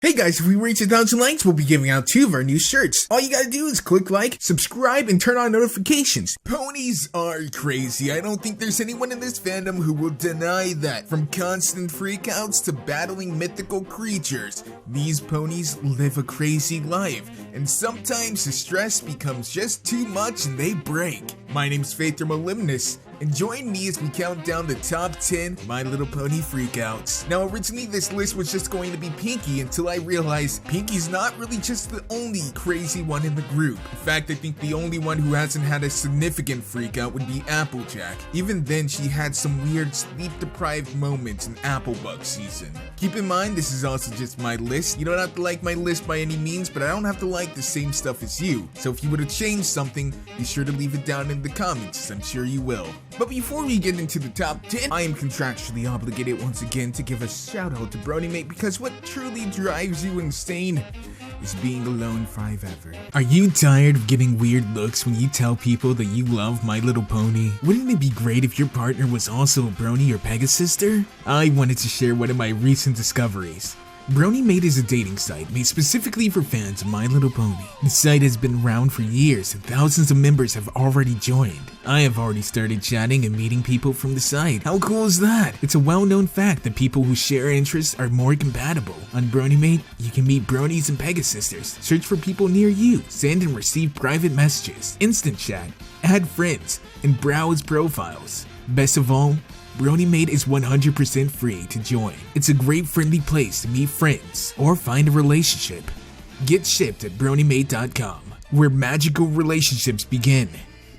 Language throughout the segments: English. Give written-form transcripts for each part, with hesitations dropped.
Hey guys, if we reach 1,000 likes, we'll be giving out 2 of our new shirts. All you gotta do is click like, subscribe, and turn on notifications. Ponies are crazy. I don't think there's anyone in this fandom who will deny that. From constant freakouts to battling mythical creatures, these ponies live a crazy life. And sometimes the stress becomes just too much and they break. My name's Moliminous. And join me as we count down the top 10 My Little Pony freakouts. Now originally this list was just going to be Pinkie until I realized Pinkie's not really just the only crazy one in the group. In fact, I think the only one who hasn't had a significant freakout would be Applejack. Even then, she had some weird sleep-deprived moments in Applebug season. Keep in mind, this is also just my list. You don't have to like my list by any means, but I don't have to like the same stuff as you. So if you were to change something, be sure to leave it down in the comments, as I'm sure you will. But before we get into the top 10, I am contractually obligated once again to give a shout out to Brody Mate, because what truly drives you insane is being alone forever. Are you tired of getting weird looks when you tell people that you love My Little Pony? Wouldn't it be great if your partner was also a Brony or Pegasister? I wanted to share one of my recent discoveries. Brody Mate is a dating site made specifically for fans of My Little Pony. The site has been around for years and thousands of members have already joined. I have already started chatting and meeting people from the site. How cool is that? It's a well-known fact that people who share interests are more compatible. On Brody Mate, you can meet Bronies and Pegasisters, search for people near you, send and receive private messages, instant chat, add friends, and browse profiles. Best of all, Brody Mate is 100% free to join. It's a great friendly place to meet friends or find a relationship. Get shipped at brodymate.com, where magical relationships begin.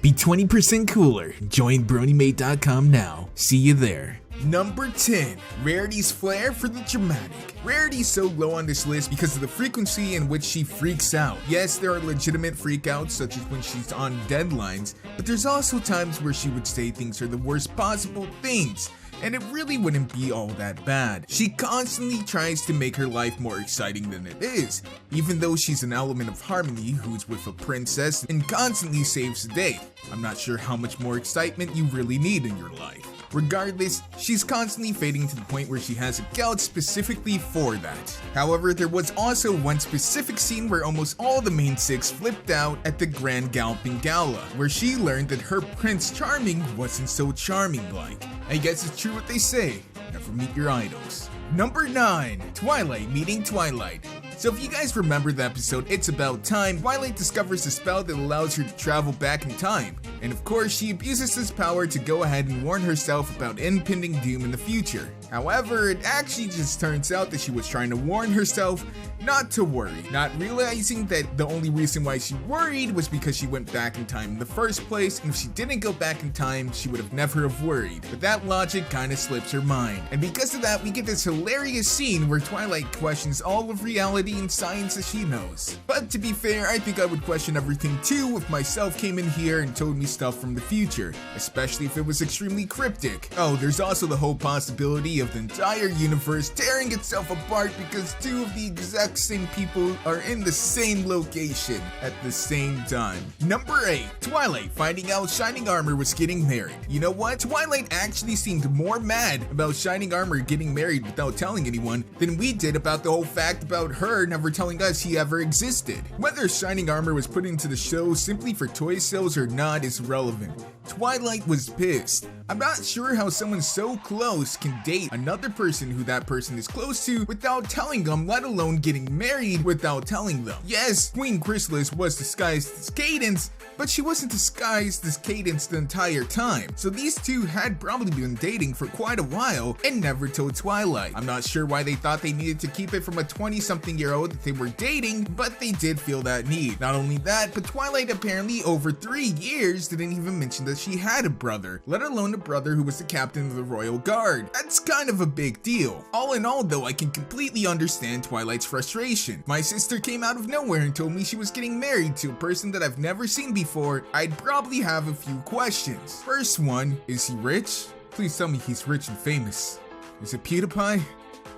Be 20% cooler. Join brodymate.com now. See you there. Number 10. Rarity's flair for the dramatic. Rarity's so low on this list because of the frequency in which she freaks out. Yes, there are legitimate freakouts, such as when she's on deadlines, but there's also times where she would say things are the worst possible things, and it really wouldn't be all that bad. She constantly tries to make her life more exciting than it is, even though she's an element of harmony who's with a princess and constantly saves the day. I'm not sure how much more excitement you really need in your life. Regardless, she's constantly fading to the point where she has a gout specifically for that. However, there was also one specific scene where almost all the main 6 flipped out at the Grand Galloping Gala, where she learned that her Prince Charming wasn't so charming-like. I guess it's true what they say, never meet your idols. Number 9. Twilight meeting Twilight. So if you guys remember the episode It's About Time, Twilight discovers a spell that allows her to travel back in time. And of course, she abuses this power to go ahead and warn herself about impending doom in the future. However, it actually just turns out that she was trying to warn herself not to worry, not realizing that the only reason why she worried was because she went back in time in the first place, and if she didn't go back in time, she would have never have worried. But that logic kinda slips her mind. And because of that, we get this hilarious scene where Twilight questions all of reality and science that she knows. But to be fair, I think I would question everything too if myself came in here and told me stuff from the future, especially if it was extremely cryptic. Oh, there's also the whole possibility of the entire universe tearing itself apart because 2 of the exact same people are in the same location at the same time. Number 8. Twilight finding out Shining Armor was getting married. You know what? Twilight actually seemed more mad about Shining Armor getting married without telling anyone than we did about the whole fact about her never telling us he ever existed. Whether Shining Armor was put into the show simply for toy sales or not is irrelevant. Twilight was pissed. I'm not sure how someone so close can date another person who that person is close to without telling them, let alone getting married without telling them. Yes, Queen Chrysalis was disguised as Cadence, but she wasn't disguised as Cadence the entire time. So these 2 had probably been dating for quite a while and never told Twilight. I'm not sure why they thought they needed to keep it from a 20-something-year-old that they were dating, but they did feel that need. Not only that, but Twilight apparently over 3 years didn't even mention that she had a brother, let alone a brother who was the captain of the Royal Guard. That's kind of a big deal. All in all though, I can completely understand Twilight's frustration. My sister came out of nowhere and told me she was getting married to a person that I've never seen before. I'd probably have a few questions. First one, is he rich? Please tell me he's rich and famous. Is it PewDiePie?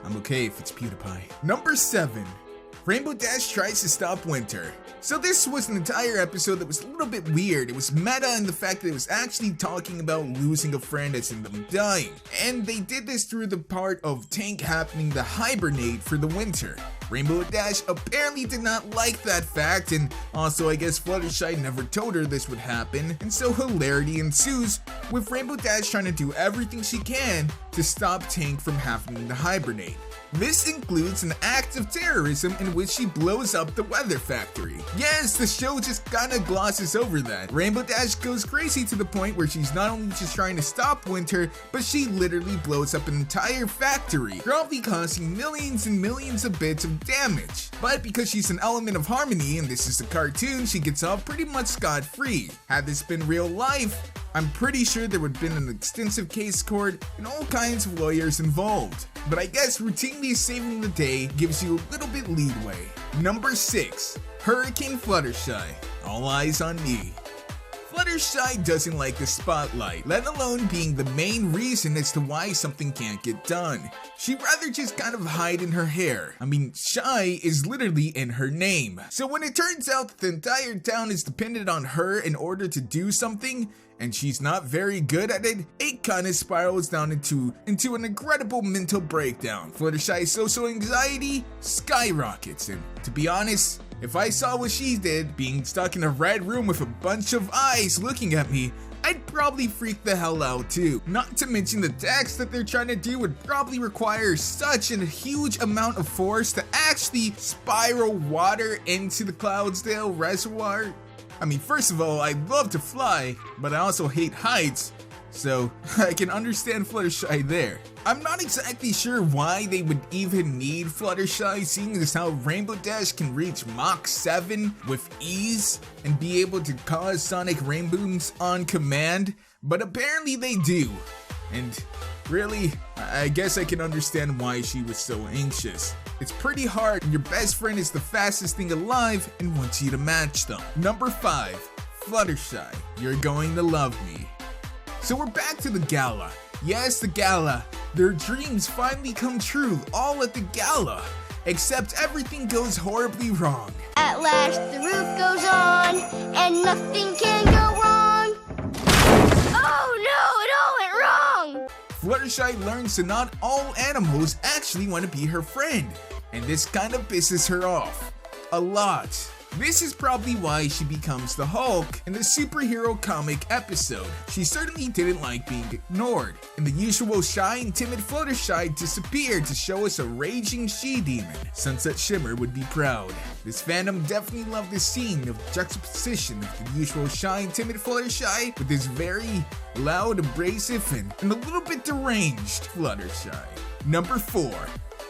I'm okay if it's PewDiePie. Number 7. Rainbow Dash tries to stop winter. So this was an entire episode that was a little bit weird. It was meta in the fact that it was actually talking about losing a friend as in them dying. And they did this through the part of Tank happening to hibernate for the winter. Rainbow Dash apparently did not like that fact, and also I guess Fluttershy never told her this would happen, and so hilarity ensues with Rainbow Dash trying to do everything she can to stop Tank from having to hibernate. This includes an act of terrorism in which she blows up the weather factory. Yes, the show just kinda glosses over that. Rainbow Dash goes crazy to the point where she's not only just trying to stop winter, but she literally blows up an entire factory, probably causing millions and millions of bits of damage. But because she's an element of harmony and this is a cartoon, she gets off pretty much scot-free. Had this been real life, I'm pretty sure there would have been an extensive case court and all kinds of lawyers involved. But I guess routinely saving the day gives you a little bit leeway. Number 6. Hurricane Fluttershy. All eyes on me. Fluttershy doesn't like the spotlight, let alone being the main reason as to why something can't get done. She'd rather just kind of hide in her hair. I mean, shy is literally in her name. So when it turns out that the entire town is dependent on her in order to do something, and she's not very good at it, it kinda spirals down into an incredible mental breakdown. Fluttershy's social anxiety skyrockets, and to be honest, if I saw what she did, being stuck in a red room with a bunch of eyes looking at me, I'd probably freak the hell out too. Not to mention the tax that they're trying to do would probably require such a huge amount of force to actually spiral water into the Cloudsdale reservoir. I mean, first of all, I love to fly, but I also hate heights, so I can understand Fluttershy there. I'm not exactly sure why they would even need Fluttershy, seeing as how Rainbow Dash can reach Mach 7 with ease and be able to cause sonic rainbows on command, but apparently they do. And really, I guess I can understand why she was so anxious. It's pretty hard when your best friend is the fastest thing alive and wants you to match them. Number 5. Fluttershy, you're going to love me. So we're back to the gala. Yes, the gala. Their dreams finally come true, all at the gala. Except everything goes horribly wrong. At last the roof goes on, and nothing can go wrong. Oh no, it all went wrong! Fluttershy learns that not all animals actually want to be her friend, and this kind of pisses her off. A lot. This is probably why she becomes the Hulk in the superhero comic episode. She certainly didn't like being ignored, and the usual shy and timid Fluttershy disappeared to show us a raging she-demon. Sunset Shimmer would be proud. This fandom definitely loved this scene of juxtaposition of the usual shy and timid Fluttershy with this very loud, abrasive, and a little bit deranged Fluttershy. Number 4.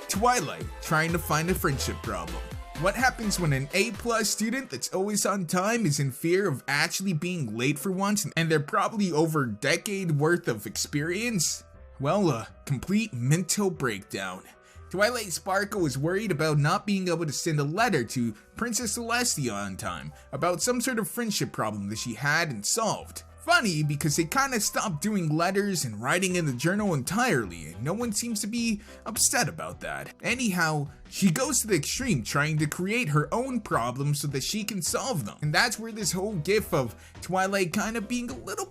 Twilight trying to find a friendship problem. What happens when an A+ student that's always on time is in fear of actually being late for once and they're probably over a decade worth of experience? Well, a complete mental breakdown. Twilight Sparkle was worried about not being able to send a letter to Princess Celestia on time about some sort of friendship problem that she had and solved. Funny because they kinda stopped doing letters and writing in the journal entirely, and no one seems to be upset about that. Anyhow, she goes to the extreme trying to create her own problems so that she can solve them. And that's where this whole gif of Twilight kinda being a little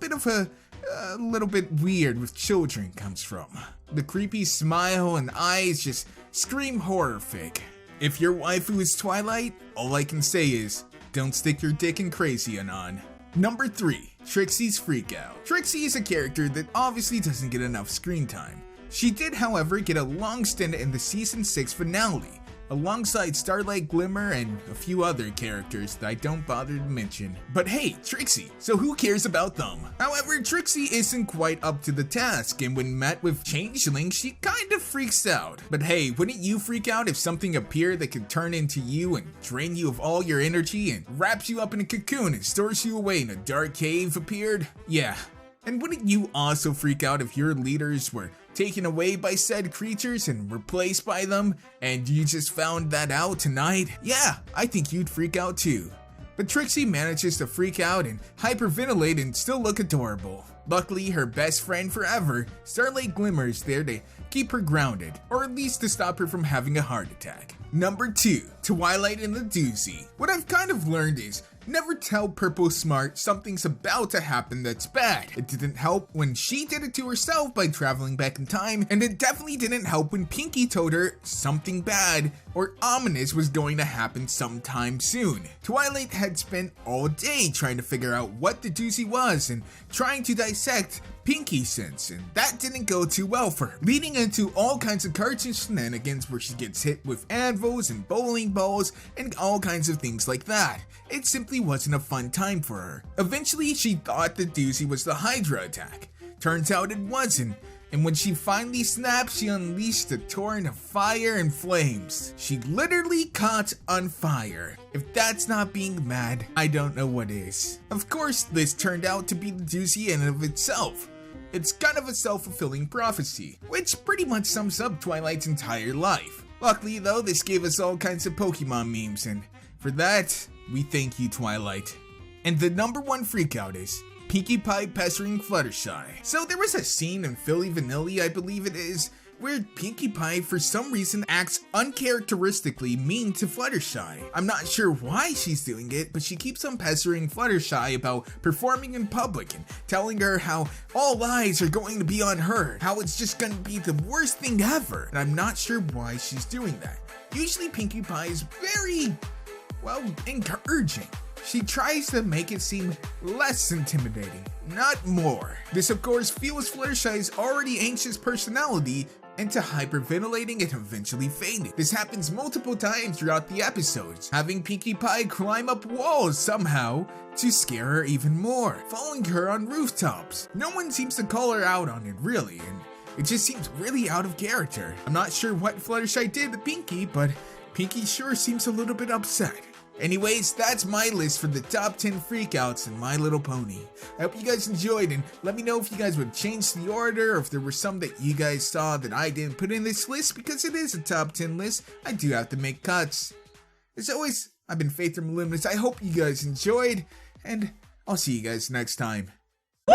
bit weird with children comes from. The creepy smile and eyes just scream horror fic. If your waifu is Twilight, all I can say is, don't stick your dick in Crazy on. Number 3. Trixies Freakout. Trixie is a character that obviously doesn't get enough screen time. She did, however, get a long stint in the season 6 finale, alongside Starlight Glimmer and a few other characters that I don't bother to mention. But hey, Trixie, so who cares about them? However, Trixie isn't quite up to the task, and when met with Changeling, she kinda freaks out. But hey, wouldn't you freak out if something appeared that could turn into you and drain you of all your energy and wraps you up in a cocoon and stores you away in a dark cave appeared? Yeah. And wouldn't you also freak out if your leaders were taken away by said creatures and replaced by them, and you just found that out tonight? Yeah, I think you'd freak out too. But Trixie manages to freak out and hyperventilate and still look adorable. Luckily, her best friend forever, Starlight Glimmer, is there to keep her grounded, or at least to stop her from having a heart attack. Number 2. Twilight in the Doozy. What I've kind of learned is, Never tell Purple Smart something's about to happen that's bad. It didn't help when she did it to herself by traveling back in time, and it definitely didn't help when Pinkie told her something bad or ominous was going to happen sometime soon. Twilight had spent all day trying to figure out what the doozy was and trying to dissect Pinkie sense, and that didn't go too well for her, leading into all kinds of cartoon shenanigans where she gets hit with anvils and bowling balls and all kinds of things like that. It simply wasn't a fun time for her. Eventually, she thought the doozy was the Hydra attack. Turns out it wasn't. And when she finally snapped, she unleashed a torrent of fire and flames. She literally caught on fire. If that's not being mad, I don't know what is. Of course, this turned out to be the doozy in and of itself. It's kind of a self-fulfilling prophecy, which pretty much sums up Twilight's entire life. Luckily though, this gave us all kinds of Pokemon memes, and for that, we thank you, Twilight. And the #1 freakout is Pinkie Pie pestering Fluttershy. So there was a scene in Philly Vanilli, I believe it is, where Pinkie Pie for some reason acts uncharacteristically mean to Fluttershy. I'm not sure why she's doing it, but she keeps on pestering Fluttershy about performing in public and telling her how all eyes are going to be on her, how it's just going to be the worst thing ever. And I'm not sure why she's doing that. Usually Pinkie Pie is very, well, encouraging. She tries to make it seem less intimidating, not more. This of course fuels Fluttershy's already anxious personality into hyperventilating and eventually fainting. This happens multiple times throughout the episodes, having Pinkie Pie climb up walls somehow to scare her even more, following her on rooftops. No one seems to call her out on it really, and it just seems really out of character. I'm not sure what Fluttershy did to Pinkie, but Pinkie sure seems a little bit upset. Anyways, that's my list for the top 10 freakouts in My Little Pony. I hope you guys enjoyed, and let me know if you guys would change the order, or if there were some that you guys saw that I didn't put in this list, because it is a top 10 list. I do have to make cuts. As always, I've been Faith from Moliminous. I hope you guys enjoyed, and I'll see you guys next time. Woo!